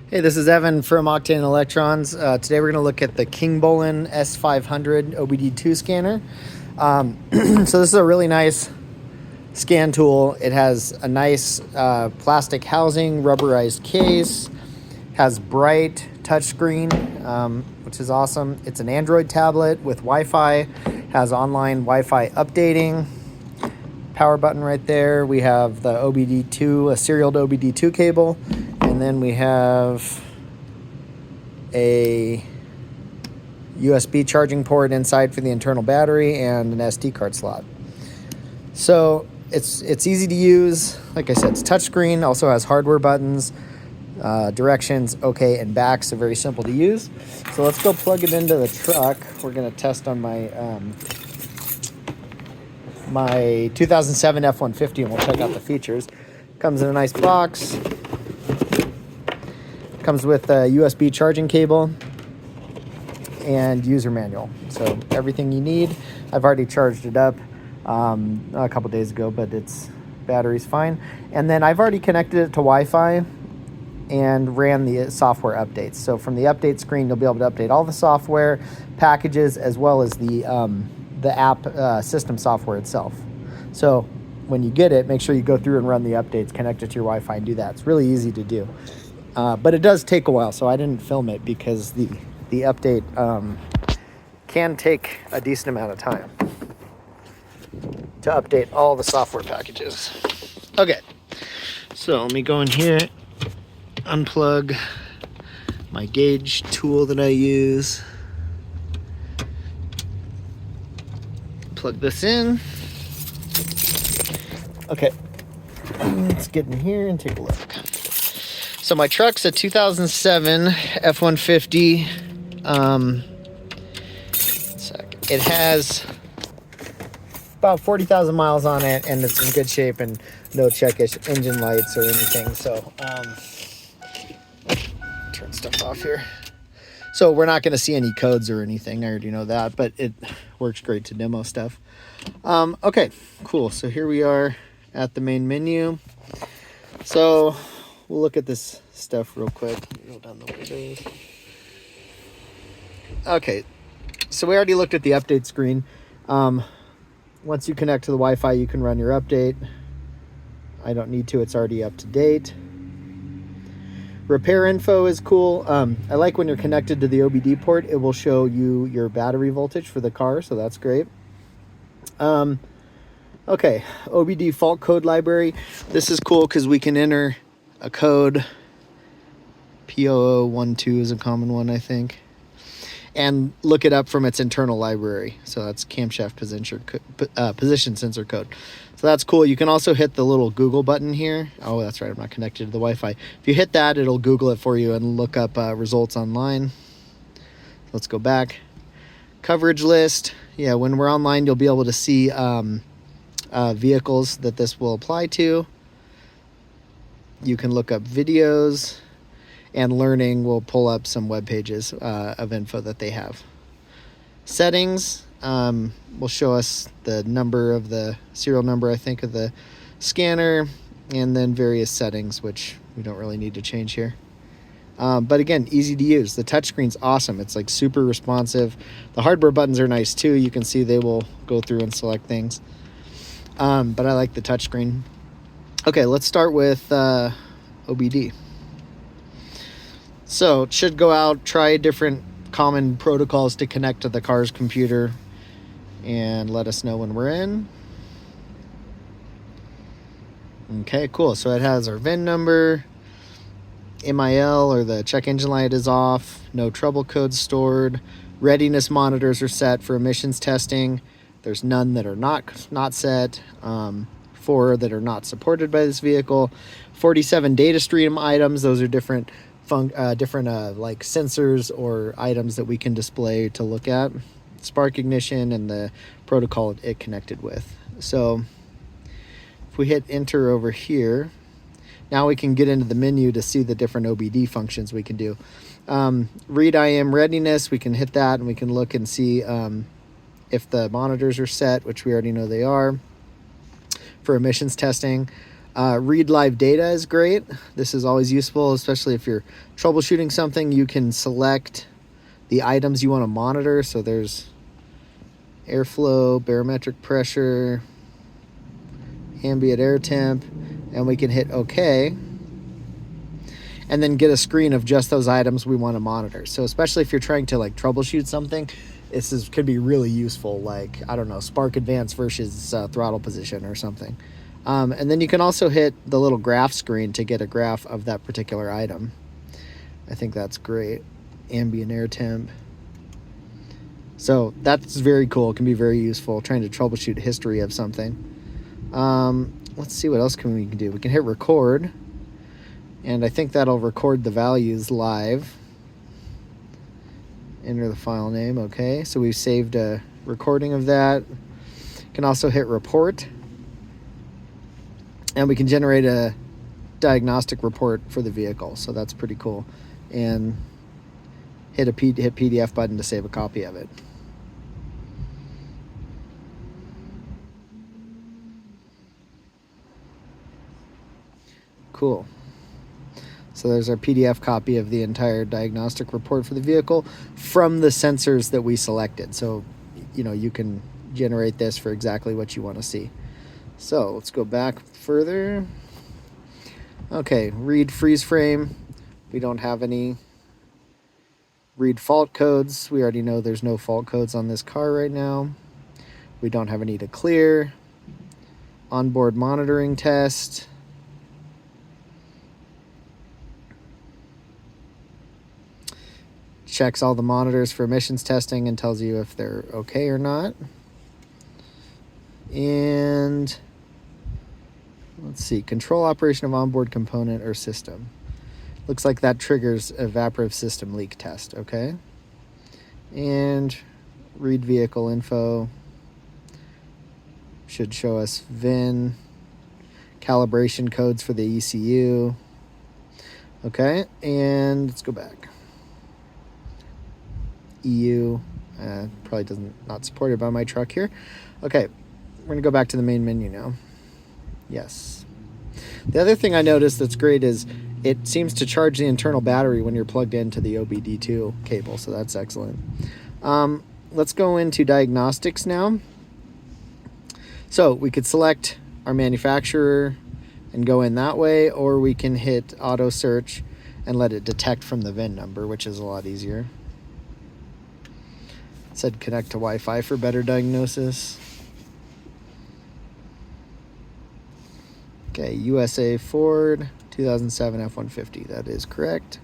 Hey, this is Evan from Octane Electrons. Today we're going to look at the Kingbolen S500 OBD2 scanner. So this is a really nice scan tool. It has a nice plastic housing, rubberized case, has bright touchscreen, which is awesome. It's an Android tablet with Wi-Fi, has online Wi-Fi updating, power button right there. We have the OBD2, a serial OBD2 cable. And then we have a USB charging port inside for the internal battery and an SD card slot. So it's easy to use. Like I said, it's touchscreen, also has hardware buttons, directions, OK, and back, so very simple to use. So let's go plug it into the truck. We're going to test on my my 2007 F150 and we'll check out the features. Comes in a nice box. Comes with a USB charging cable and user manual. So everything you need. I've already charged it up a couple days ago, but its battery's fine. And then I've already connected it to Wi-Fi and ran the software updates. So from the update screen, you'll be able to update all the software packages as well as the app system software itself. So when you get it, make sure you go through and run the updates, connect it to your Wi-Fi and do that. It's really easy to do. But it does take a while, so I didn't film it because the update can take a decent amount of time to update all the software packages. Okay, so let me go in here, unplug my gauge tool that I use, plug this in. Okay, let's get in here and take a look. So my truck's a 2007 F150. It has about 40,000 miles on it, and it's in good shape and no check engine lights or anything. So turn stuff off here. So we're not going to see any codes or anything. I already know that, but it works great to demo stuff. Okay, cool. So here we are at the main menu. So we'll look at this stuff real quick. Roll down the windows. Okay, so we already looked at the update screen. Once you connect to the Wi-Fi, you can run your update. I don't need to, it's already up to date. Repair info is cool. I like when you're connected to the OBD port, it will show you your battery voltage for the car, so that's great. Okay, OBD fault code library. This is cool because we can enter a code. P0012 is a common one, I think. And look it up from its internal library. So that's camshaft position sensor code. So that's cool. You can also hit the little Google button here. Oh, that's right. I'm not connected to the Wi-Fi. If you hit that, it'll Google it for you and look up results online. Let's go back. Coverage list. Yeah, when we're online, you'll be able to see vehicles that this will apply to. You can look up videos, and learning will pull up some web pages of info that they have. Settings will show us the number of the serial number, I think, of the scanner, and then various settings, which we don't really need to change here. But again, easy to use. The touchscreen's awesome. It's like super responsive. The hardware buttons are nice too. You can see they will go through and select things. But I like the touchscreen. Okay, let's start with OBD. So it should go out, try different common protocols to connect to the car's computer and let us know when we're in. Okay, cool. So it has our VIN number, MIL or the check engine light is off, no trouble codes stored, readiness monitors are set for emissions testing. There's none that are not set, 4 that are not supported by this vehicle, 47 data stream items. Those are different like sensors or items that we can display to look at, spark ignition and the protocol it connected with. So if we hit enter over here, now we can get into the menu to see the different OBD functions we can do. Read IM readiness, we can hit that and we can look and see if the monitors are set, which we already know they are, for emissions testing. Read live data is great. This is always useful, especially if you're troubleshooting something. You can select the items you want to monitor. So there's airflow, barometric pressure, ambient air temp, and we can hit OK. And then get a screen of just those items we want to monitor. So especially if you're trying to like troubleshoot something, could be really useful. Like, I don't know, spark advance versus throttle position or something. And then you can also hit the little graph screen to get a graph of that particular item. I think that's great. Ambient air temp. So that's very cool. It can be very useful trying to troubleshoot history of something. Let's see what else we can do. We can hit record. And I think that'll record the values live. Enter the file name. Okay, so we've saved a recording of that. Can also hit report. And we can generate a diagnostic report for the vehicle. So that's pretty cool. And hit PDF button to save a copy of it. Cool. So there's our PDF copy of the entire diagnostic report for the vehicle from the sensors that we selected. So, you know, you can generate this for exactly what you want to see. So let's go back further. Okay, read freeze frame. We don't have any. Read fault codes. We already know there's no fault codes on this car right now. We don't have any to clear. Onboard monitoring test. Checks all the monitors for emissions testing and tells you if they're okay or not. And let's see, control operation of onboard component or system. Looks like that triggers evaporative system leak test, okay? And read vehicle info. Should show us VIN, calibration codes for the ECU. Okay, and let's go back. EU, probably not supported by my truck here. Okay, we're gonna go back to the main menu now. Yes. The other thing I noticed that's great is it seems to charge the internal battery when you're plugged into the OBD2 cable, so that's excellent. Let's go into diagnostics now. So we could select our manufacturer and go in that way, or we can hit auto search and let it detect from the VIN number, which is a lot easier. It said connect to Wi-Fi for better diagnosis. Okay, USA Ford 2007 F150, that is correct.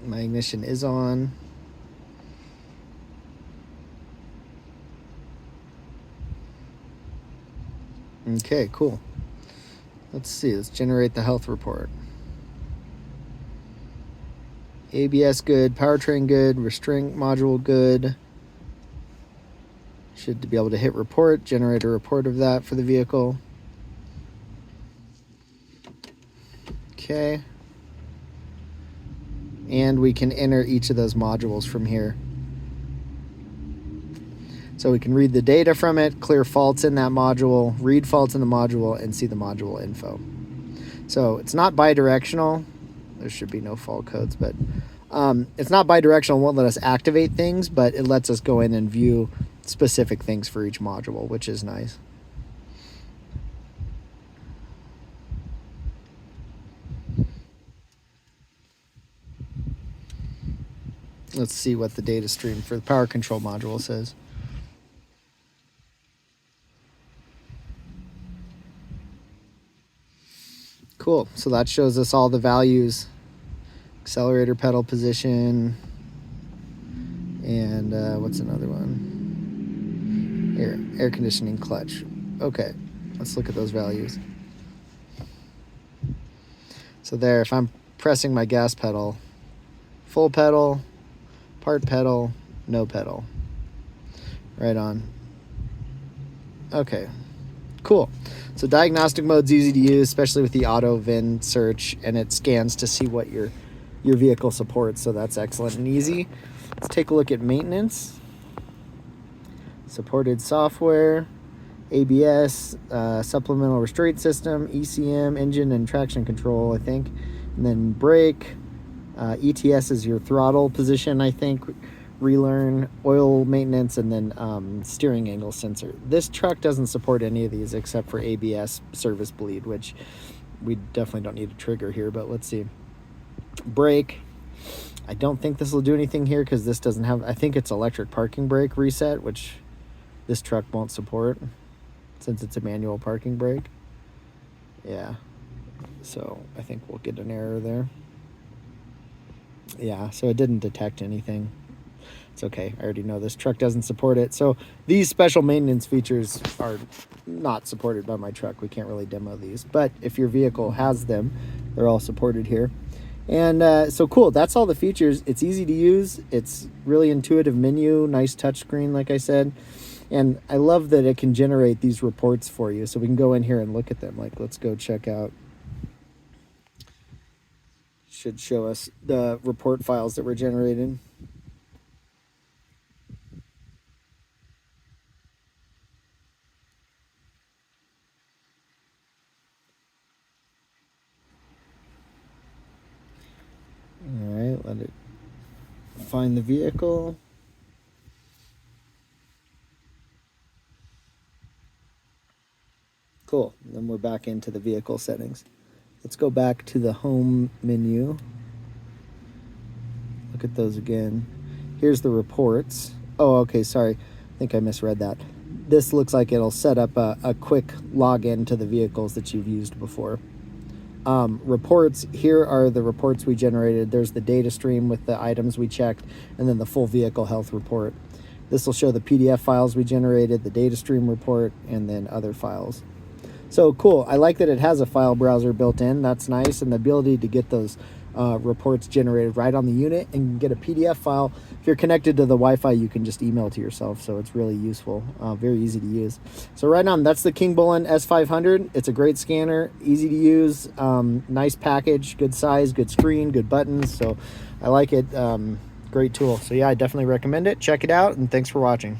My ignition is on. Okay, cool. Let's see, let's generate the health report. ABS good, powertrain good, restraint module good. Should be able to hit report, generate a report of that for the vehicle. Okay. And we can enter each of those modules from here. So we can read the data from it, clear faults in that module, read faults in the module, and see the module info. So it's not bidirectional. There should be no fault codes, but it's not bidirectional. It won't let us activate things, but it lets us go in and view specific things for each module, which is nice. Let's see what the data stream for the power control module says. Cool, so that shows us all the values. Accelerator pedal position, and what's another one? Here, air conditioning clutch. Okay, let's look at those values. So there, if I'm pressing my gas pedal, full pedal, part pedal, no pedal. Right on. Okay, cool. So diagnostic mode's easy to use, especially with the auto VIN search, and it scans to see what your vehicle supports. So that's excellent and easy. Let's take a look at maintenance. Supported software, ABS, supplemental restraint system, ECM, engine and traction control, I think, and then brake. ETS is your throttle position, I think. Relearn, oil maintenance, and then steering angle sensor. This truck doesn't support any of these except for ABS service bleed, which we definitely don't need a trigger here, but let's see. Brake. I don't think this will do anything here because this doesn't have, I think it's electric parking brake reset, which this truck won't support since it's a manual parking brake. Yeah, so I think we'll get an error there. Yeah, so it didn't detect anything. It's okay. I already know this truck doesn't support it. So these special maintenance features are not supported by my truck. We can't really demo these. But if your vehicle has them, they're all supported here. And so cool. That's all the features. It's easy to use. It's really intuitive menu. Nice touchscreen, like I said. And I love that it can generate these reports for you. So we can go in here and look at them. Like, let's go check out. Should show us the report files that were generated. All right, let it find the vehicle. Cool. Then we're back into the vehicle settings. Let's go back to the home menu. Look at those again. Here's the reports. Oh, okay, sorry. I think I misread that. This looks like it'll set up a quick login to the vehicles that you've used before. Reports, here are the reports we generated. There's the data stream with the items we checked, and then the full vehicle health report. This will show the PDF files we generated, the data stream report, and then other files. So cool. I like that it has a file browser built in. That's nice. And the ability to get those reports generated right on the unit and get a PDF file. If you're connected to the Wi-Fi, you can just email to yourself. So it's really useful. Very easy to use. So right on, that's the Kingbolen S500. It's a great scanner, easy to use, nice package, good size, good screen, good buttons. So I like it. Great tool. So yeah, I definitely recommend it. Check it out, and thanks for watching.